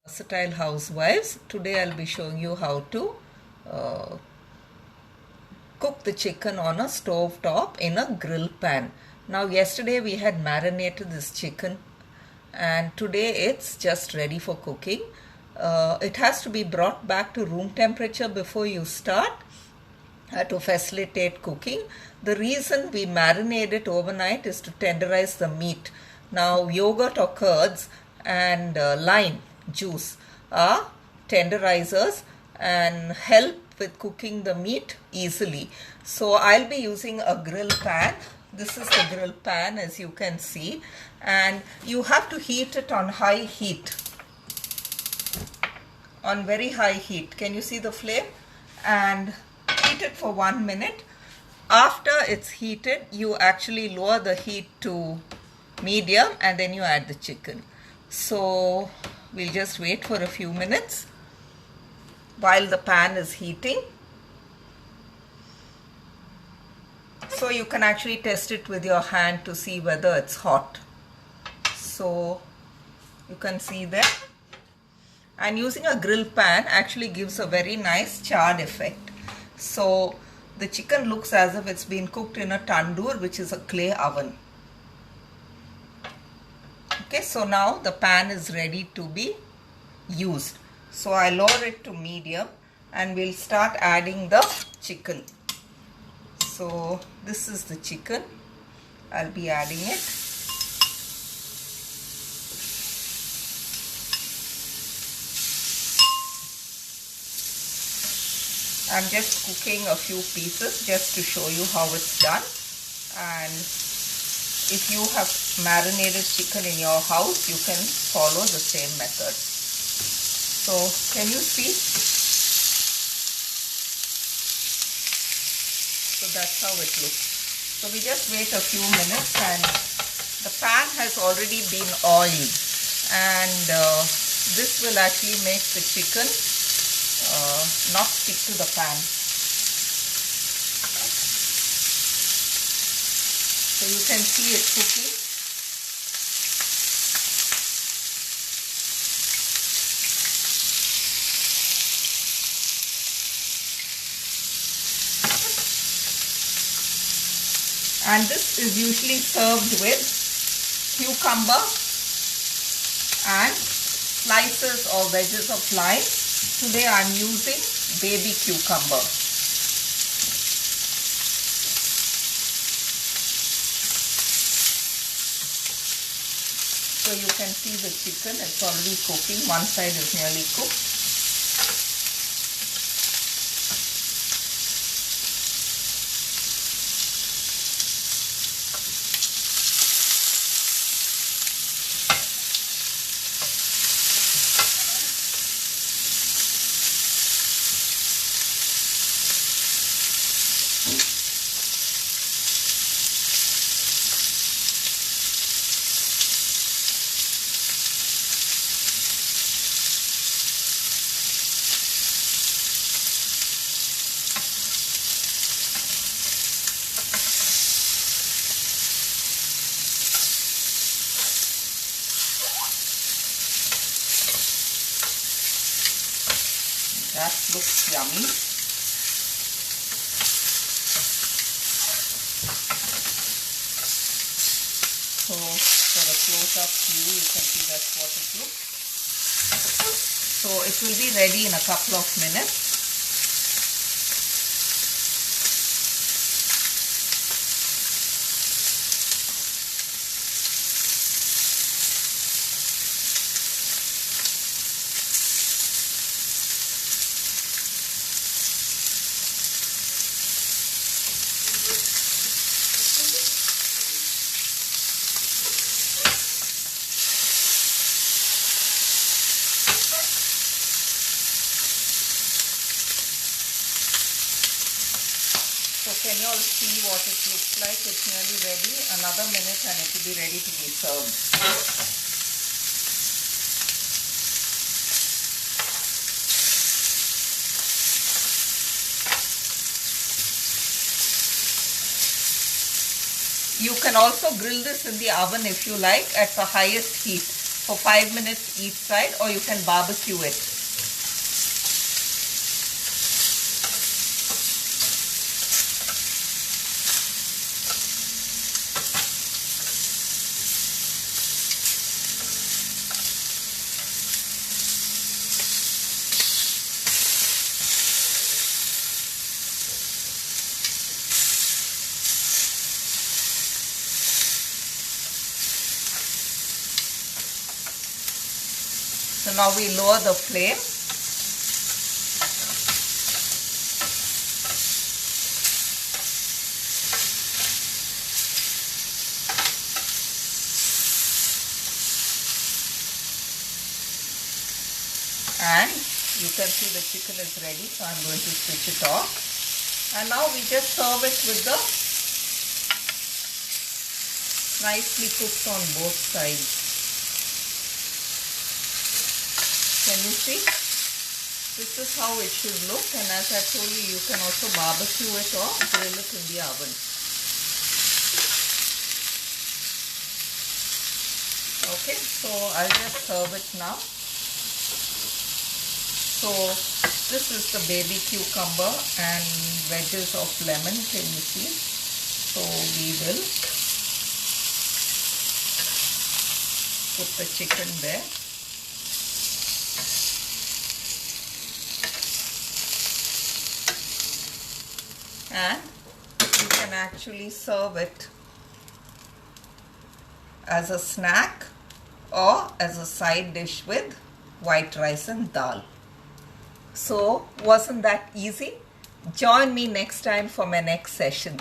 Versatile housewives. Today I'll be showing you how to uh, cook the chicken on a stove top in a grill pan. Now yesterday we had marinated this chicken and today it's just ready for cooking. It has to be brought back to room temperature before you start to facilitate cooking. The reason we marinate it overnight is to tenderize the meat. Now yogurt or curds and lime juice are tenderizers and help with cooking the meat easily. So I'll be using a grill pan. This is the grill pan, as you can see, and you have to heat it on high heat, on very high heat. Can you see the flame? And heat it for 1 minute. After it's heated, you actually lower the heat to medium and then you add the chicken. So we'll just wait for a few minutes while the pan is heating. So you can actually test it with your hand to see whether it's hot. So you can see there. And using a grill pan actually gives a very nice charred effect. So the chicken looks as if it's been cooked in a tandoor, which is a clay oven. Okay, so now the pan is ready to be used. So I lower it to medium and we'll start adding the chicken. So this is the chicken. I'll be adding it. I'm just cooking a few pieces just to show you how it's done. And if you have marinated chicken in your house, you can follow the same method. So can you see? So that's how it looks. So we just wait a few minutes and the pan has already been oiled, and this will actually make the chicken not stick to the pan. So you can see it cooking. And this is usually served with cucumber and slices or wedges of lime. Today I am using baby cucumber. So you can see the chicken, it's already cooking. One side is nearly cooked. That looks yummy. So for a close-up view, you can see that's what it looks. So it will be ready in a couple of minutes. So can you all see what it looks like? It's nearly ready. Another minute and it will be ready to be served. You can also grill this in the oven if you like at the highest heat. for 5 minutes each side, or you can barbecue it. So now we lower the flame. And you can see the chicken is ready, so I'm going to switch it off. And now we just serve it with the nicely cooked on both sides. Can you see? This is how it should look, and as I told you, you can also barbecue it or grill it in the oven. Okay, so I'll just serve it now. So this is the baby cucumber and wedges of lemon, can you see? So we will put the chicken there. And you can actually serve it as a snack or as a side dish with white rice and dal. So wasn't that easy? Join me next time for my next session.